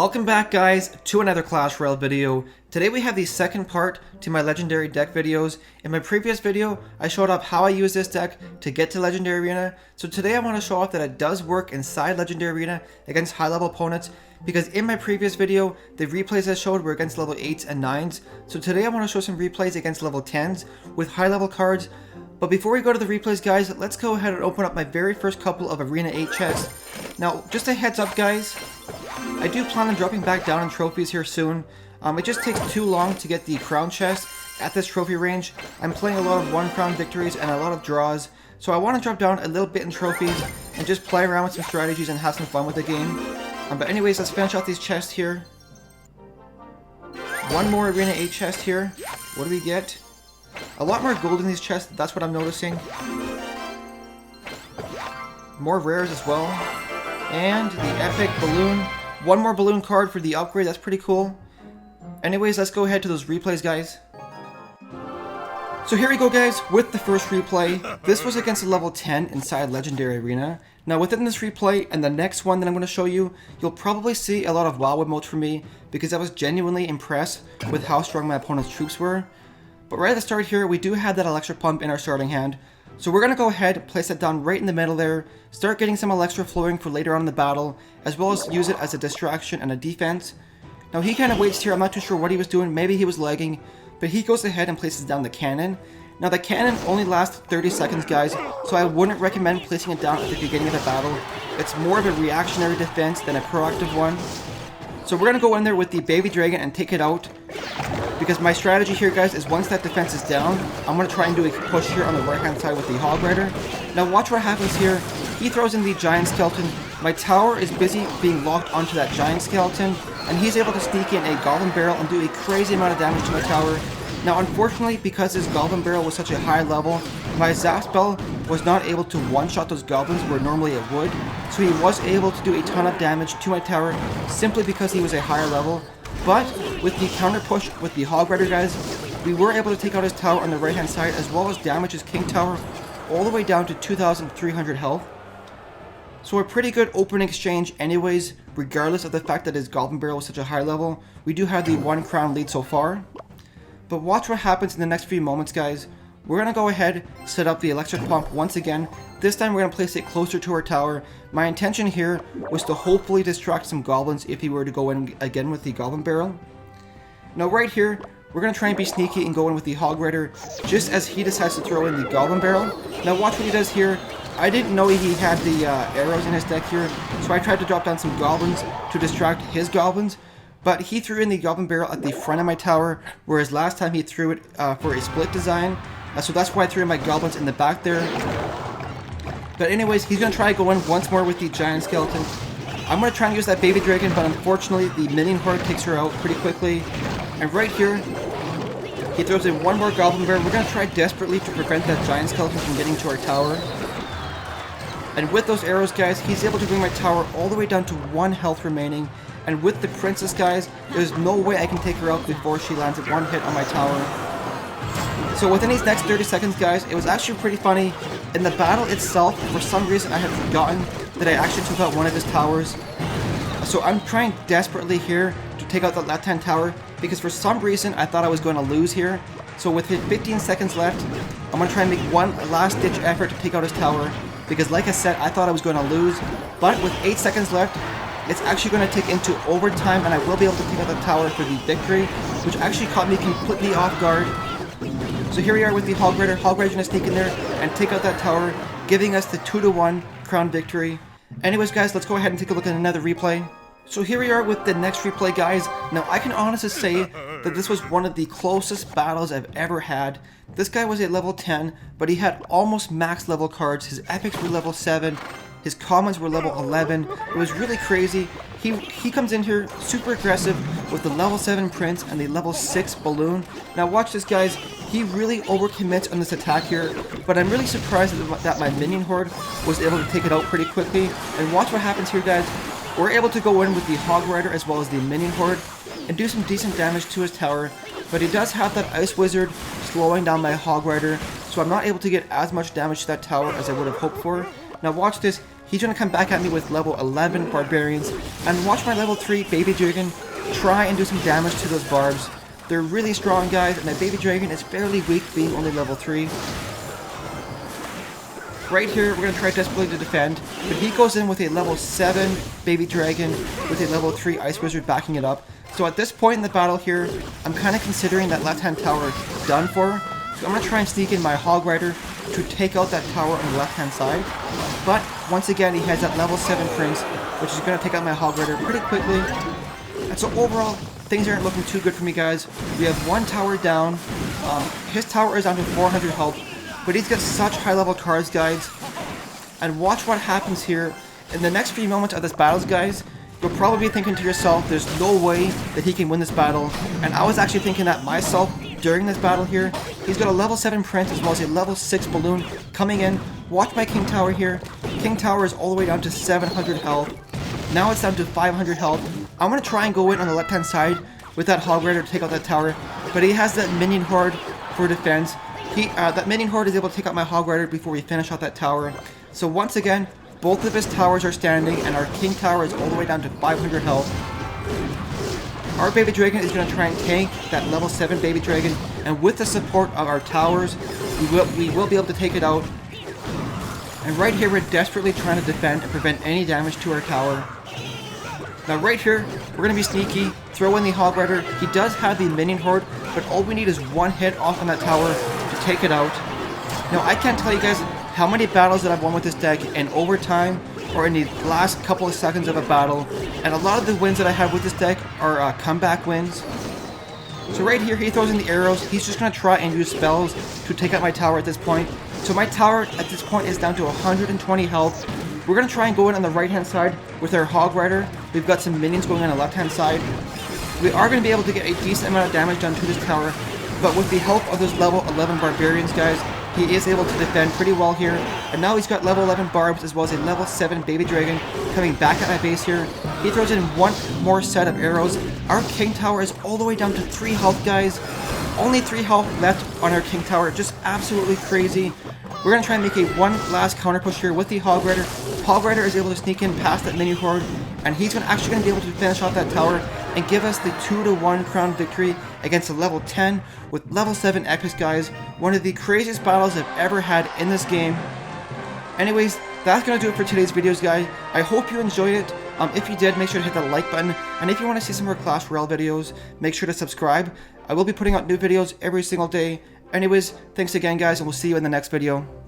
Welcome back guys to another Clash Royale video. Today we have the second part to my legendary deck videos. In my previous video I showed off how I use this deck to get to Legendary Arena. So today I want to show off that it does work inside Legendary Arena against high level opponents, because in my previous video the replays I showed were against level 8s and 9s. So today I want to show some replays against level 10s with high level cards. But before we go to the replays guys, let's go ahead and open up my very first couple of Arena 8 chests. Now just a heads up guys, I do plan on dropping back down in trophies here soon. It just takes too long to get the crown chest at this trophy range. I'm playing a lot of 1 crown victories and a lot of draws, so I want to drop down a little bit in trophies and just play around with some strategies and have some fun with the game. But anyways, let's finish off these chests here. One more Arena 8 chest here. What do we get? A lot more gold in these chests, that's what I'm noticing. More rares as well. And the epic balloon. One more balloon card for the upgrade, that's pretty cool. Anyways, let's go ahead to those replays guys. So here we go guys, with the first replay. This was against a level 10 inside Legendary Arena. Now within this replay and the next one that I'm going to show you, you'll probably see a lot of wow emotes from me, because I was genuinely impressed with how strong my opponent's troops were. But right at the start here, we do have that electric pump in our starting hand. So we're going to go ahead, place it down right in the middle there, start getting some Electra flowing for later on in the battle, as well as use it as a distraction and a defense. Now he kind of waits here, I'm not too sure what he was doing, maybe he was lagging, but he goes ahead and places down the cannon. Now the cannon only lasts 30 seconds guys, so I wouldn't recommend placing it down at the beginning of the battle. It's more of a reactionary defense than a proactive one. So we're going to go in there with the baby dragon and take it out, because my strategy here guys is once that defense is down, I'm going to try and do a push here on the right hand side with the hog rider. Now watch what happens here. He throws in the giant skeleton. My tower is busy being locked onto that giant skeleton, and he's able to sneak in a goblin barrel and do a crazy amount of damage to my tower. Now unfortunately, because this goblin barrel was such a high level, my zap spell was not able to one-shot those goblins where normally it would, so he was able to do a ton of damage to my tower simply because he was a higher level. But with the counter push with the hog rider guys, we were able to take out his tower on the right hand side, as well as damage his king tower all the way down to 2,300 health. So a pretty good opening exchange anyways, regardless of the fact that his goblin barrel was such a high level. We do have the 1 crown lead so far. But watch what happens in the next few moments guys. We're going to go ahead, set up the electric pump once again. This time we're going to place it closer to our tower. My intention here was to hopefully distract some goblins if he were to go in again with the goblin barrel. Now right here, we're going to try and be sneaky and go in with the hog rider just as he decides to throw in the goblin barrel. Now watch what he does here. I didn't know he had the arrows in his deck here, so I tried to drop down some goblins to distract his goblins. But he threw in the goblin barrel at the front of my tower, whereas last time he threw it for a split design. So that's why I threw in my goblins in the back there. But anyways, he's going to try to go in once more with the giant skeleton. I'm going to try and use that baby dragon, but unfortunately the minion horde takes her out pretty quickly. And right here, he throws in one more goblin barrel. We're going to try desperately to prevent that giant skeleton from getting to our tower. And with those arrows guys, he's able to bring my tower all the way down to 1 health remaining. And with the princess guys, there's no way I can take her out before she lands 1 hit on my tower. So within these next 30 seconds guys, it was actually pretty funny. In the battle itself, for some reason I had forgotten that I actually took out one of his towers. So I'm trying desperately here to take out the left-hand tower, because for some reason I thought I was going to lose here. So with 15 seconds left, I'm going to try and make one last-ditch effort to take out his tower, because like I said, I thought I was going to lose. But with 8 seconds left, it's actually going to take into overtime, and I will be able to take out the tower for the victory, which actually caught me completely off guard. So here we are with the hog rider. Hog rider's going to sneak in there and take out that tower, giving us the 2-1 crown victory. Anyways guys, let's go ahead and take a look at another replay. So here we are with the next replay guys. Now I can honestly say that this was one of the closest battles I've ever had. This guy was at level 10, but he had almost max level cards. His epics were level 7. His commons were level 11. It was really crazy. He comes in here super aggressive with the level 7 prince and the level 6 balloon. Now watch this guys. He really overcommits on this attack here, but I'm really surprised that my minion horde was able to take it out pretty quickly. And watch what happens here guys. We're able to go in with the hog rider as well as the minion horde and do some decent damage to his tower, but he does have that ice wizard slowing down my hog rider, so I'm not able to get as much damage to that tower as I would have hoped for. Now watch this, He's gonna come back at me with level 11 barbarians, and watch my level 3 baby dragon try and do some damage to those barbs. They're really strong, guys, and my baby dragon is fairly weak, being only level 3. Right here, we're gonna try desperately to defend, but he goes in with a level 7 baby dragon with a level 3 ice wizard backing it up. So at this point in the battle here, I'm kind of considering that left-hand tower done for. So I'm going to try and sneak in my Hog Rider to take out that tower on the left-hand side. But once again, he has that level 7 Prince, which is going to take out my Hog Rider pretty quickly. And so overall, things aren't looking too good for me, guys. We have one tower down. His tower is down to 400 health, but he's got such high-level cards, guys. And watch what happens here. In the next few moments of this battle, guys, you'll probably be thinking to yourself, there's no way that he can win this battle. And I was actually thinking that myself during this battle here. He's got a level 7 Prince as well as a level 6 Balloon coming in. Watch my King Tower here. King Tower is all the way down to 700 health. Now it's down to 500 health. I'm going to try and go in on the left-hand side with that Hog Rider to take out that tower. But he has that Minion Horde for defense. That Minion Horde is able to take out my Hog Rider before we finish out that tower. So once again, both of his towers are standing, and our King Tower is all the way down to 500 health. Our Baby Dragon is going to try and tank that level 7 Baby Dragon, and with the support of our towers, we will be able to take it out. And right here, we're desperately trying to defend and prevent any damage to our tower. Now right here, we're going to be sneaky, throw in the Hog Rider. He does have the Minion Horde, but all we need is one hit off on that tower to take it out. Now I can't tell you guys how many battles that I've won with this deck in overtime or in the last couple of seconds of a battle, and a lot of the wins that I have with this deck are comeback wins. So right here, he throws in the arrows. He's just going to try and use spells to take out my tower at this point. So my tower at this point is down to 120 health. We're going to try and go in on the right hand side with our Hog Rider. We've got some minions going on the left hand side. We are going to be able to get a decent amount of damage done to this tower, but with the help of those level 11 barbarians, guys, he is able to defend pretty well here. And now he's got level 11 barbs as well as a level 7 baby dragon coming back at my base here. He throws in one more set of arrows. Our King Tower is all the way down to 3 health, guys. Only 3 health left on our King Tower. Just absolutely crazy. We're going to try and make a one last counter push here with the Hog Rider. Hog Rider is able to sneak in past that Minion Horde, and he's actually going to be able to finish off that tower and give us the 2-1 crown victory against a level 10 with level 7 epics, guys. One of the craziest battles I've ever had in this game. Anyways, that's going to do it for today's videos, guys. I hope you enjoyed it. If you did, make sure to hit that like button. And if you want to see some more Clash Royale videos, make sure to subscribe. I will be putting out new videos every single day. Anyways, thanks again, guys, and we'll see you in the next video.